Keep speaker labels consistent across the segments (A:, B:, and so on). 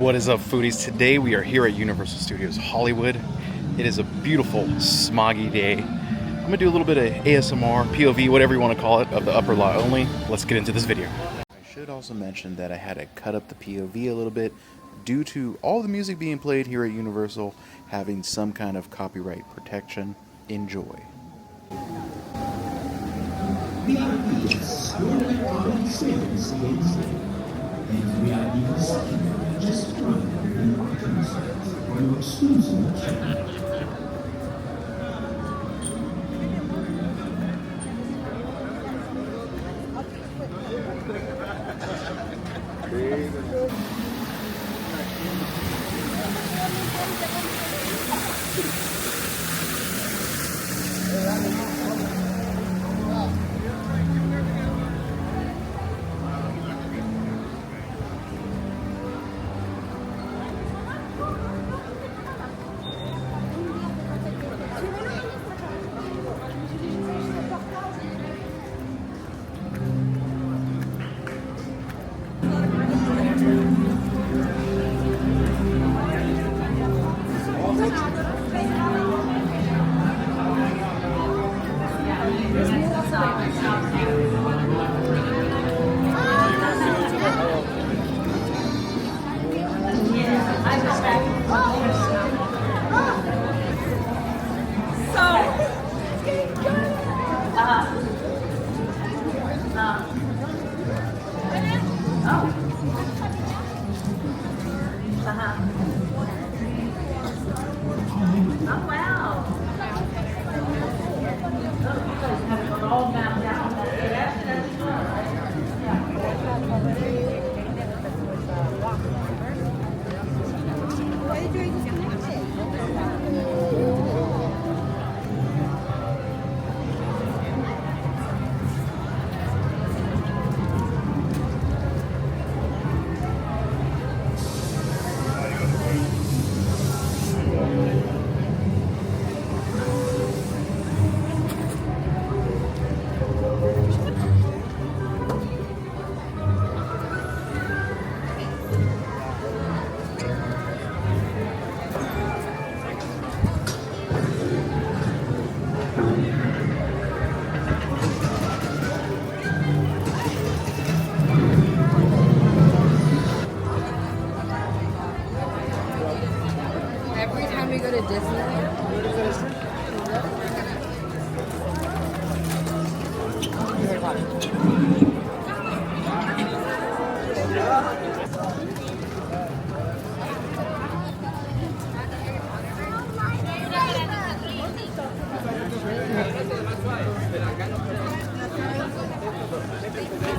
A: What is up, foodies? Today we are here at Universal Studios Hollywood. It is a beautiful, smoggy day. I'm gonna do a little bit of ASMR, POV, whatever you want to call it, of the upper lot only. Let's get into this video. I should also mention that I had to cut up the POV a little bit due to all the music being played here at Universal having some kind of copyright protection. Enjoy.
B: VIPs, your electronic savings CNC. And VIPs, just run the marketing site for your exclusive channel.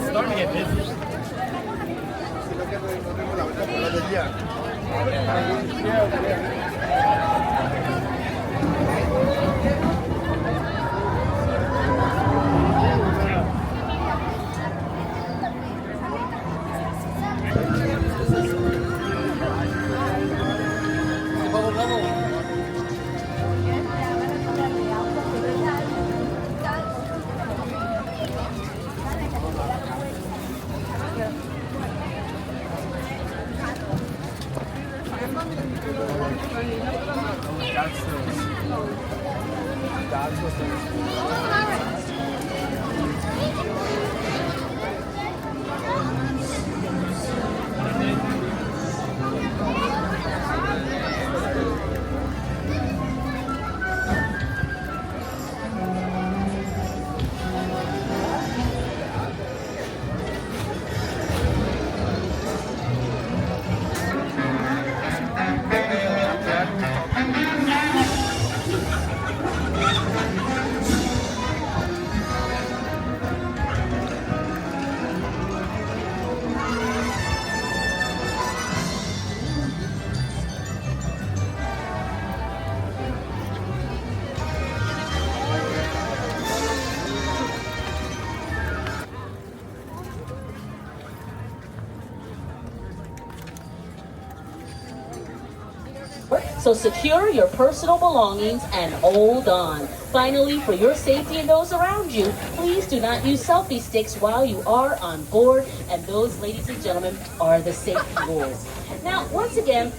C: Starting to get busy.
D: So secure your personal belongings and hold on. Finally, for your safety and those around you, please do not use selfie sticks while you are on board. And those, ladies and gentlemen, are the safety rules. Now, once again,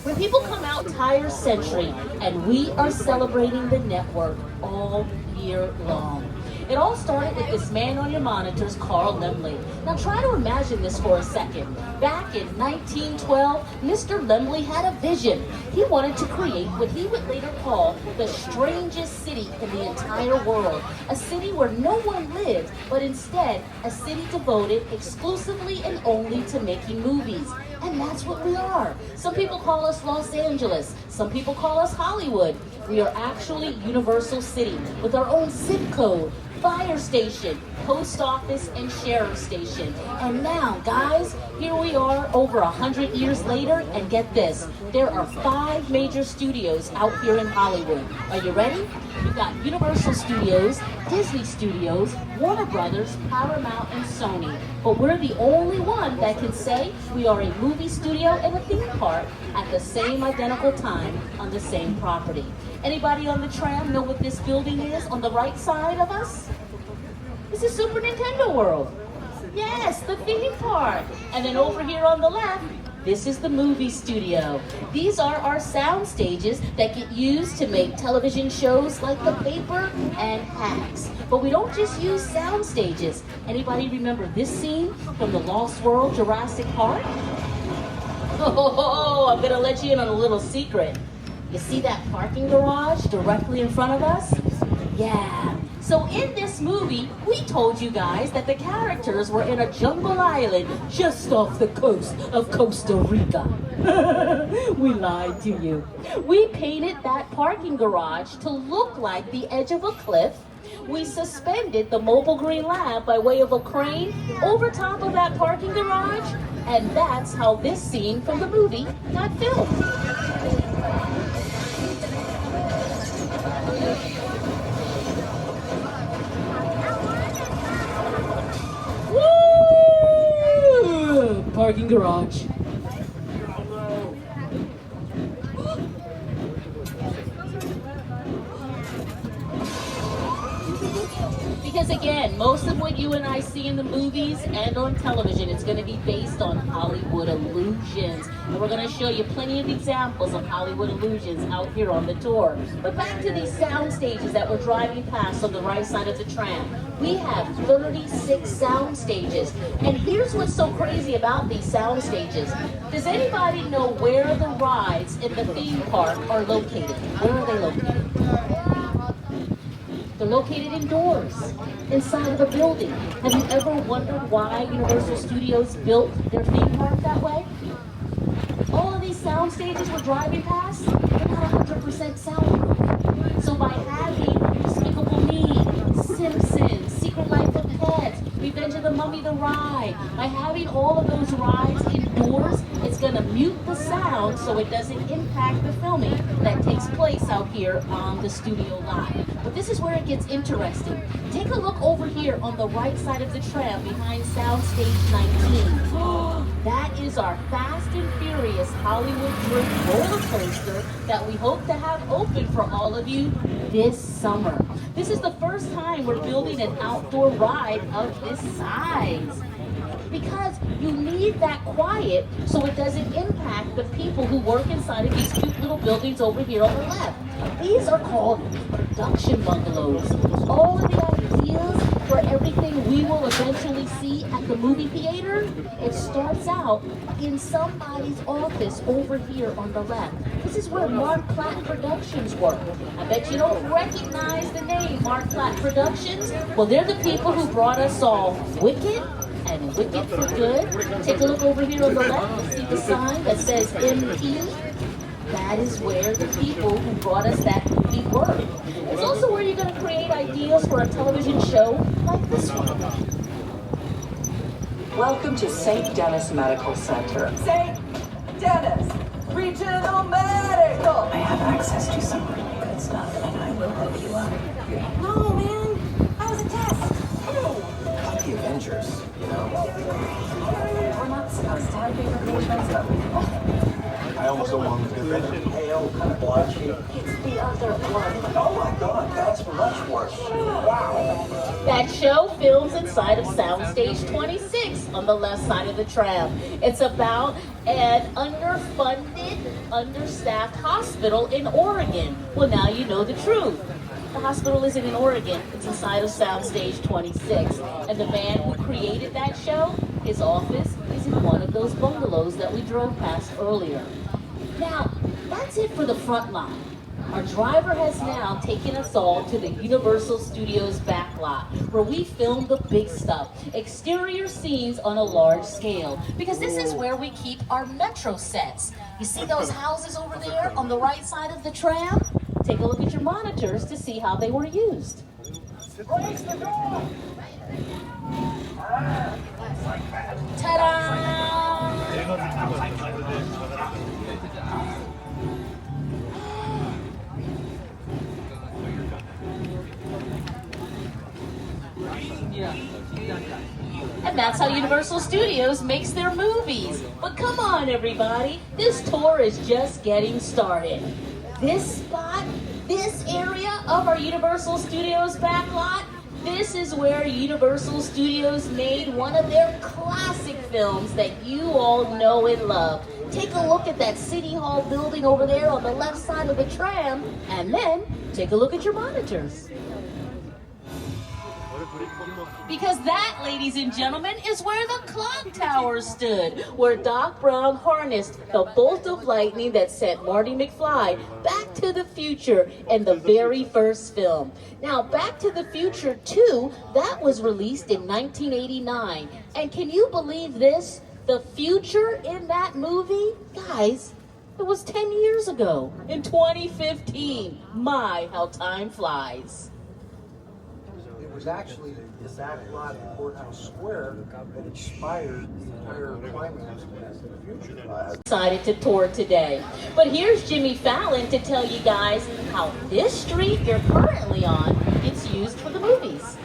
D: when people come out entire century, and we are celebrating the network all year long. It all started with this man on your monitors, Carl Laemmle. Now try to imagine this for a second. Back in 1912, Mr. Laemmle had a vision. He wanted to create what he would later call the strangest city in the entire world. A city where no one lived, but instead a city devoted exclusively and only to making movies. And that's what we are. Some people call us Los Angeles. Some people call us Hollywood. We are actually Universal City with our own zip code, fire station, post office, and sheriff station. And now, guys, here we are over 100 years later, and get this, there are 5 major studios out here in Hollywood. Are you ready? We've got Universal Studios, Disney Studios, Warner Brothers, Paramount, and Sony. But we're the only one that can say we are a movie studio and a theme park at the same identical time on the same property. Anybody on the tram know what this building is on the right side of us? This is Super Nintendo World. Yes, the theme park. And then over here on the left, this is the movie studio. These are our sound stages that get used to make television shows like The Paper and Hacks. But we don't just use sound stages. Anybody remember this scene from The Lost World, Jurassic Park? Oh, I'm gonna let you in on a little secret. You see that parking garage directly in front of us? Yeah. So in this movie, we told you guys that the characters were in a jungle island just off the coast of Costa Rica. We lied to you. We painted that parking garage to look like the edge of a cliff. We suspended the mobile green lab by way of a crane over top of that parking garage, and that's how this scene from the movie got filmed. Woo! Parking garage. Because again, most of what you and I see in the movies and on television is going to be based on Hollywood illusions. And we're going to show you plenty of examples of Hollywood illusions out here on the tour. But back to these sound stages that we're driving past on the right side of the tram. We have 36 sound stages. And here's what's so crazy about these sound stages. Does anybody know where the rides in the theme park are located? Where are they located? They're located indoors, inside of a building. Have you ever wondered why Universal Studios built their theme park that way? All of these sound stages we're driving past, they're not 100% soundproof. So by having Despicable Me, Simpsons, Secret Life of Pets, Revenge of the Mummy the Ride, by having all of those rides indoors, it's going to mute the sound so it doesn't impact the filming that takes place out here on the studio lot. But this is where it gets interesting. Take a look over here on the right side of the tram behind Soundstage 19. That is our Fast and Furious Hollywood Dream roller coaster that we hope to have open for all of you this summer. This is the first time we're building an outdoor ride of this size. Because you need that quiet so it doesn't impact the people who work inside of these cute little buildings over here on the left. These are called production bungalows. All of the ideas for everything we will eventually see at the movie theater, it starts out in somebody's office over here on the left. This is where Mark Platt Productions work. I bet you don't recognize the name Mark Platt Productions. Well, they're the people who brought us all Wicked and Wicked for Good. Take a look over here on the left. See the sign that says MP? That is where the people who brought us that movie work. It's also where you're going to create ideas for a television show like this one.
E: Welcome to St. Denis Medical Center.
F: St. Denis Regional Medical.
E: I have access to some really good stuff, and I will hook you up.
F: No, man. That was a test.
G: Like the Avengers, you know?
F: We're not supposed to have bigger patients, but we
G: I almost don't want to do that.
E: Hail
D: That show films inside of Soundstage 26 on the left side of the tram. It's about an underfunded, understaffed hospital in Oregon. Well, now you know the truth. The hospital isn't in Oregon, it's inside of Soundstage 26. And the man who created that show, his office is in one of those bungalows that we drove past earlier. Now, that's it for the front line. Our driver has now taken us all to the Universal Studios backlot, where we filmed the big stuff, exterior scenes on a large scale, because this is where we keep our metro sets. You see those houses over there on the right side of the tram? Take a look at your monitors to see how they were used. And that's how Universal Studios makes their movies. But come on, everybody, this tour is just getting started. This spot, this area of our Universal Studios backlot, this is where Universal Studios made one of their classic films that you all know and love. Take a look at that City Hall building over there on the left side of the tram, and then take a look at your monitors. Because that, ladies and gentlemen, is where the clock tower stood, where Doc Brown harnessed the bolt of lightning that sent Marty McFly back to the future in the very first film. Now, Back to the Future 2, that was released in 1989. And can you believe this? The future in that movie, guys, it was 10 years ago, in 2015. My, how time flies.
H: It was actually the backlot in Courthouse Square that inspired the entire climax of Back to the Future.
D: Decided to tour today. But here's Jimmy Fallon to tell you guys how this street you're currently on gets used for the movies.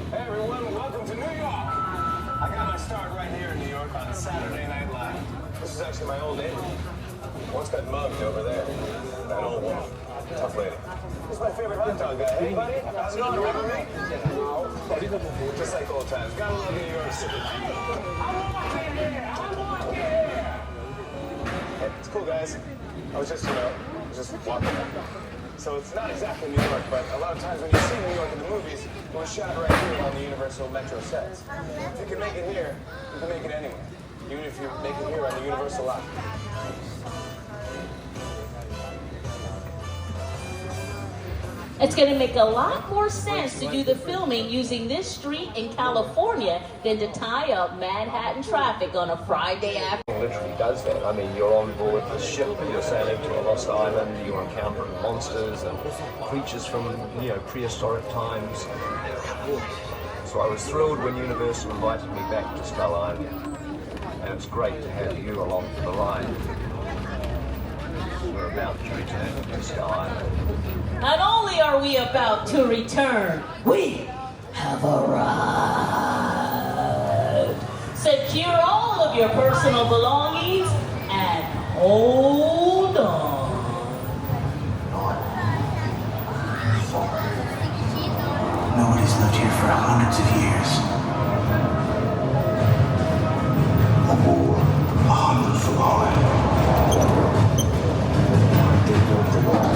I: Hey everyone, welcome to New York. I got my start right here in New York on Saturday Night Live. This is actually my old neighborhood. Once got mugged over there. That old woman. Tough lady. This is my favorite hot dog guy. Hey, buddy? How's it going? Remember me? No. Just like old times. Gotta love New York City. I'm walking here! Hey, it's cool, guys. I was just, just walking. So it's not exactly New York, but a lot of times when you see New York in the movies, it was shot right here on the Universal Metro sets. If you can make it here, you can make it anywhere. Even if you make it here on the Universal lot.
D: It's going to make a lot more sense to do the filming using this street in California than to tie up Manhattan traffic on a Friday afternoon.
J: Literally does that. I mean, you're on board the ship, you're sailing to a lost island, you're encountering monsters and creatures from, prehistoric times. So I was thrilled when Universal invited me back to Skull Island, and it's great to have you along for the ride. We're about to return to Skull Island.
D: Not only are we about to return, we have arrived. Secure all of your personal belongings and hold on.
B: Nobody's lived here for hundreds of years. The war, 100 survived. They built the wall.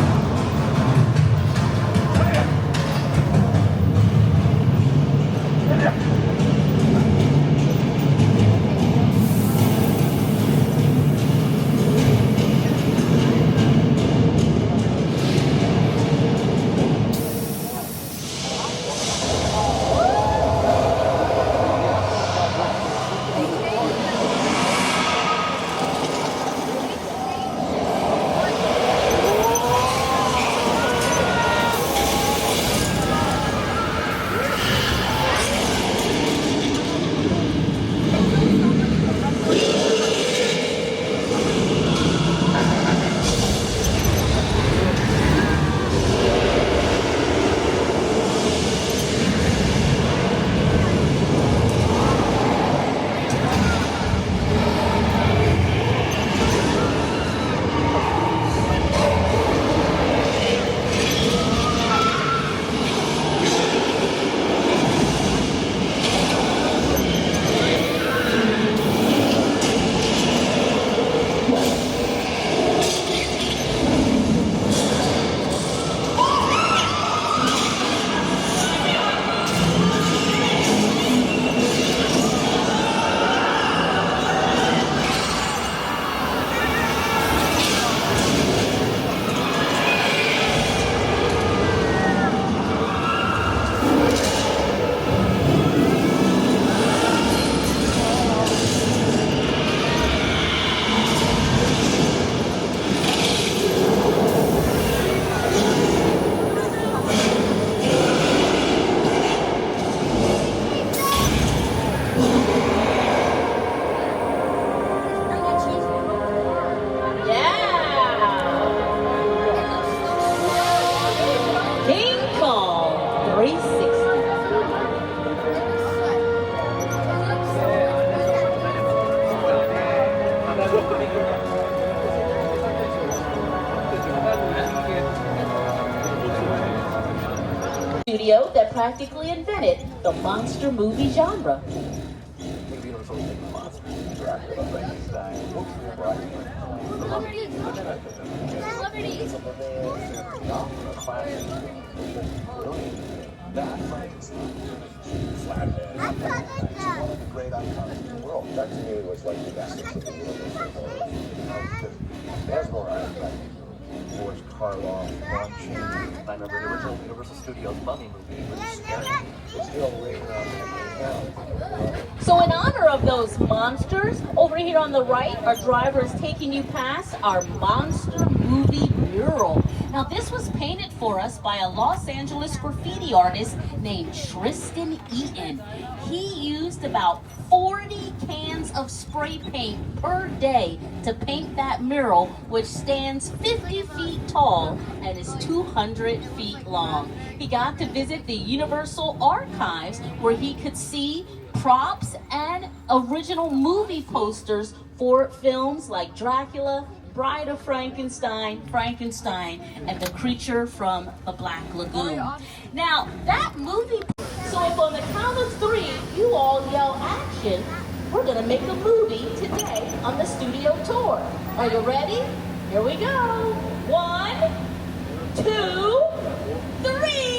D: studio that practically invented the monster movie genre.
I: Great icons in the world. That to me was like the essence of the universe. Mesmerized. George Karloff, Lon Chaney.
G: I remember the original Universal Studios Mummy movie. It was scary.
I: It's still ringing around.
D: So in honor of those monsters, over here on the right, our driver is taking you past our monster movie mural. Now this was painted for us by a Los Angeles graffiti artist named Tristan Eaton. He used about 40 cans of spray paint per day to paint that mural, which stands 50 feet tall and is 200 feet long. He got to visit the Universal Archives where he could see props and original movie posters for films like Dracula, Bride of Frankenstein, and The Creature from the Black Lagoon. Now, that movie, so if on the count of 3, you all yell action, we're gonna make a movie today on the studio tour. Are you ready? Here we go. 1, 2, 3.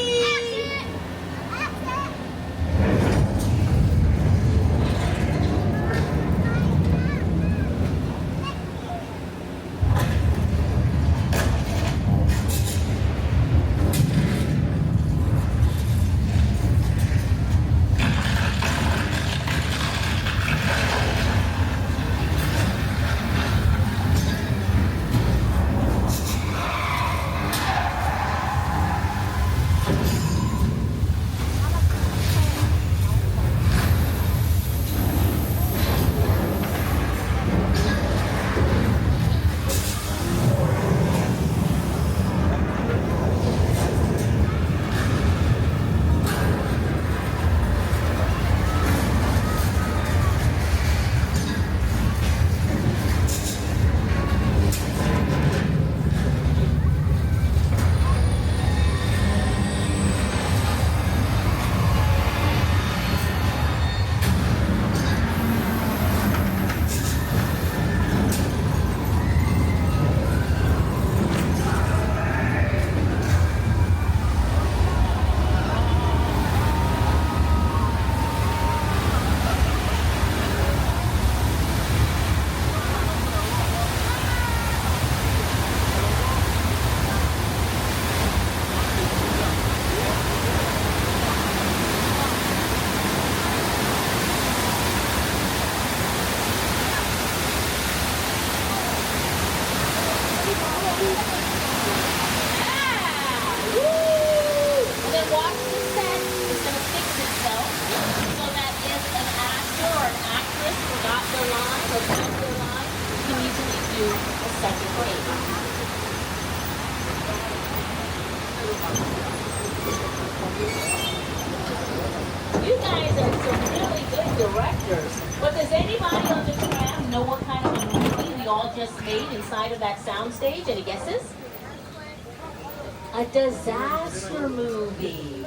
D: You guys are some really good directors. But does anybody on the tram know what kind of a movie we all just made inside of that soundstage? Any guesses? A disaster movie.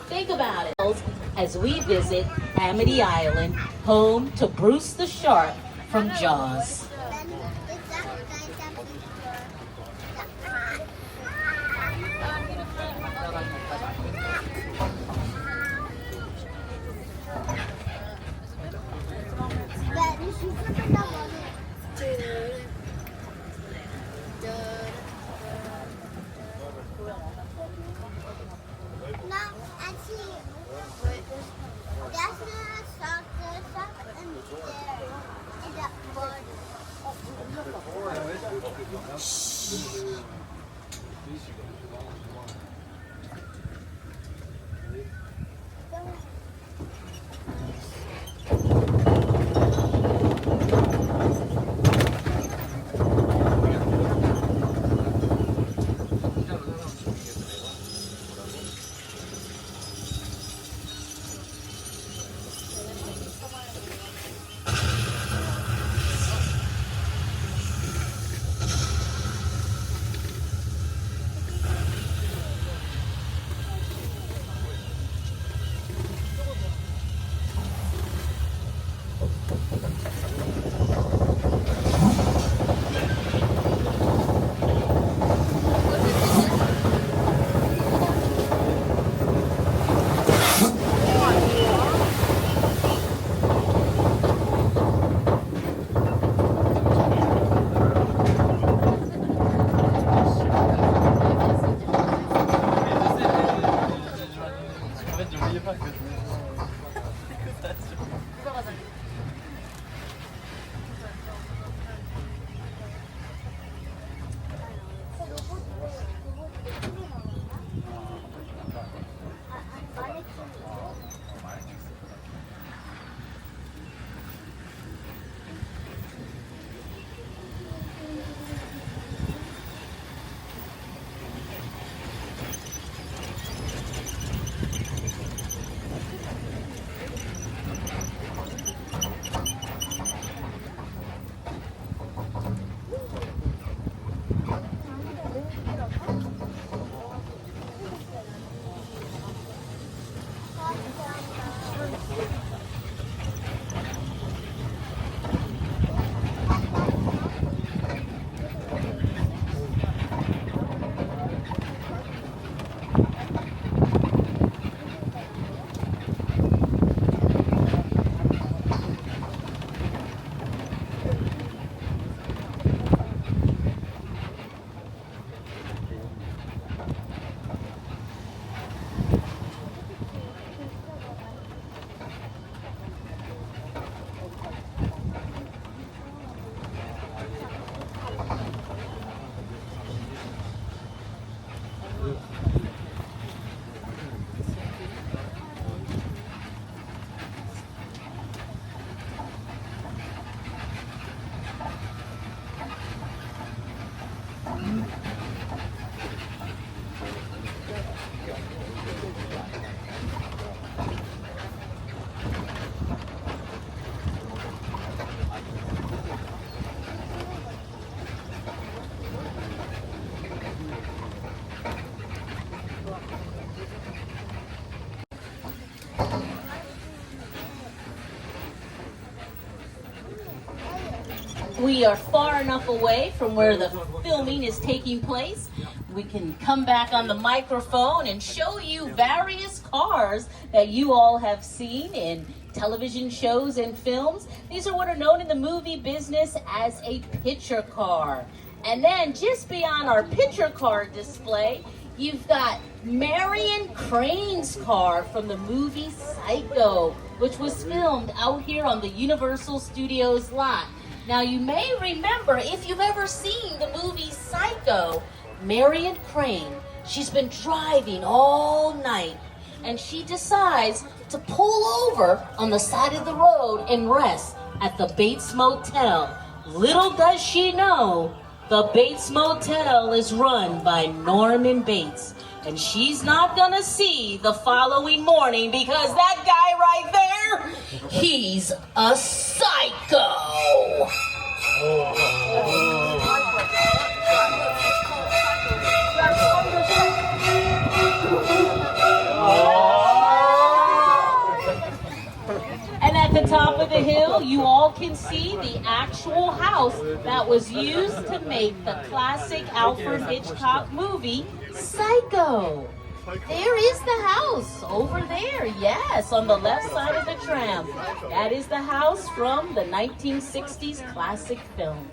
D: Think about it. As we visit Amity Island, home to Bruce the Shark from Jaws. We are far enough away from where the filming is taking place. We can come back on the microphone and show you various cars that you all have seen in television shows and films. These are what are known in the movie business as a picture car. And then just beyond our picture car display, you've got Marion Crane's car from the movie Psycho, which was filmed out here on the Universal Studios lot. Now, you may remember, if you've ever seen the movie Psycho, Marion Crane, she's been driving all night, and she decides to pull over on the side of the road and rest at the Bates Motel. Little does she know, the Bates Motel is run by Norman Bates, and she's not gonna see the following morning because that guy right there, he's a psycho. And at the top of the hill, you all can see the actual house that was used to make the classic Alfred Hitchcock movie, Psycho. There is the house over there, yes, on the left side of the tram. That is the house from the 1960s classic film.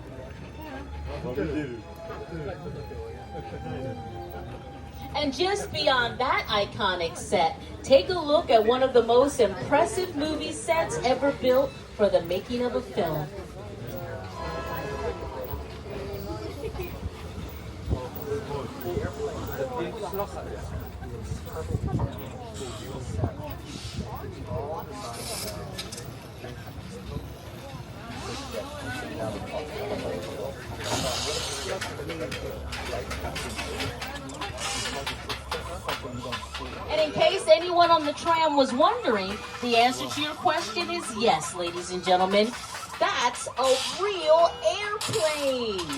D: And just beyond that iconic set, take a look at one of the most impressive movie sets ever built for the making of a film. And in case anyone on the tram was wondering, the answer to your question is yes, ladies and gentlemen. That's a real airplane.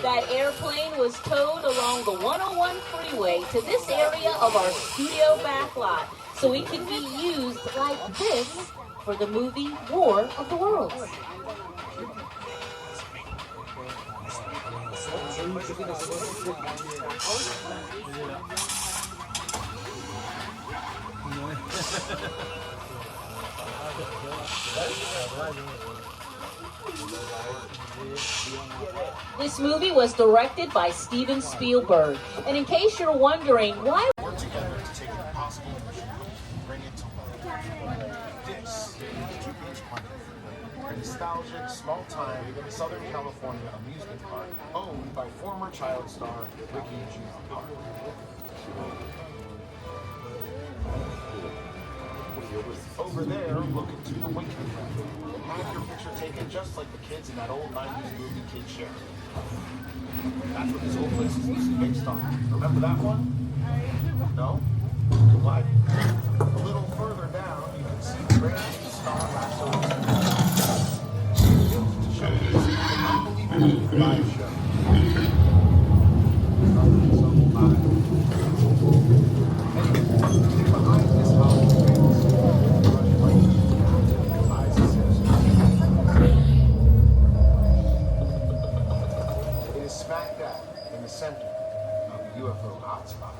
D: That airplane was towed along the 101 freeway to this area of our studio backlot, so it can be used like this for the movie War of the Worlds. This movie was directed by Steven Spielberg. And in case you're wondering why
K: work together to take an impossible mission and bring it to life. This is 2-Beach Park, a nostalgic, small-time Southern California amusement park owned by former child star Ricky G. Park. Over there, look into the waiting room and have your picture taken just like the kids in that old 90s movie Kid Share. That's what this whole place is loosely based on. Remember that one? No? Why? A little further down, you can see the Grand Star Lasso to show you this unbelievable live show. And behind this house, it is smack dab in the center of the UFO hotspot.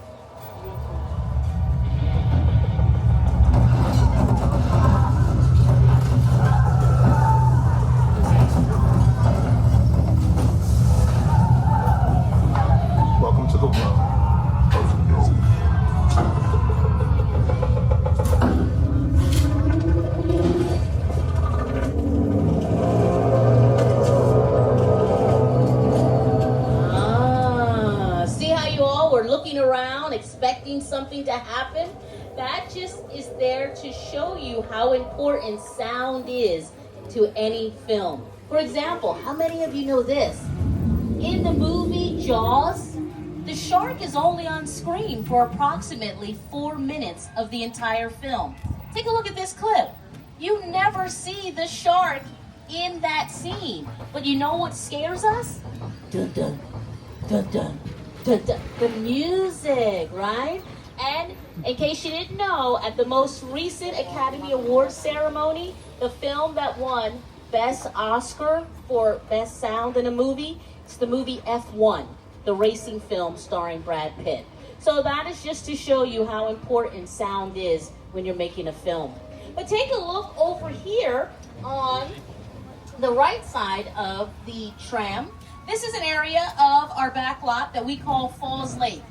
K: Welcome to the world of music.
D: See how you all were looking around, expecting something to happen? That just is there to show you how important sound is to any film. For example, how many of you know this? In the movie Jaws, the shark is only on screen for approximately 4 minutes of the entire film. Take a look at this clip. You never see the shark in that scene. But you know what scares us? Dun dun, dun dun, dun dun. The music, right? And in case you didn't know, at the most recent Academy Awards ceremony, the film that won Best Oscar for Best Sound in a Movie, it's the movie F1, the racing film starring Brad Pitt. So that is just to show you how important sound is when you're making a film. But take a look over here on the right side of the tram. This is an area of our back lot that we call Falls Lake.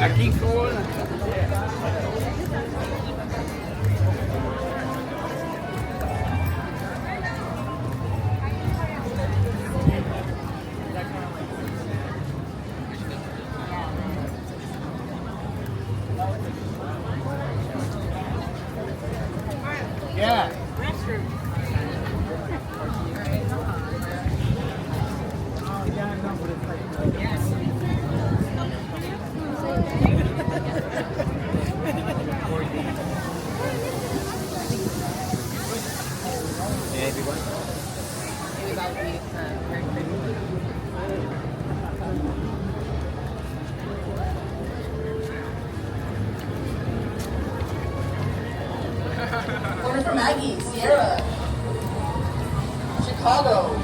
C: Aquí con yeah.
F: Order for Maggie, Sierra, Chicago.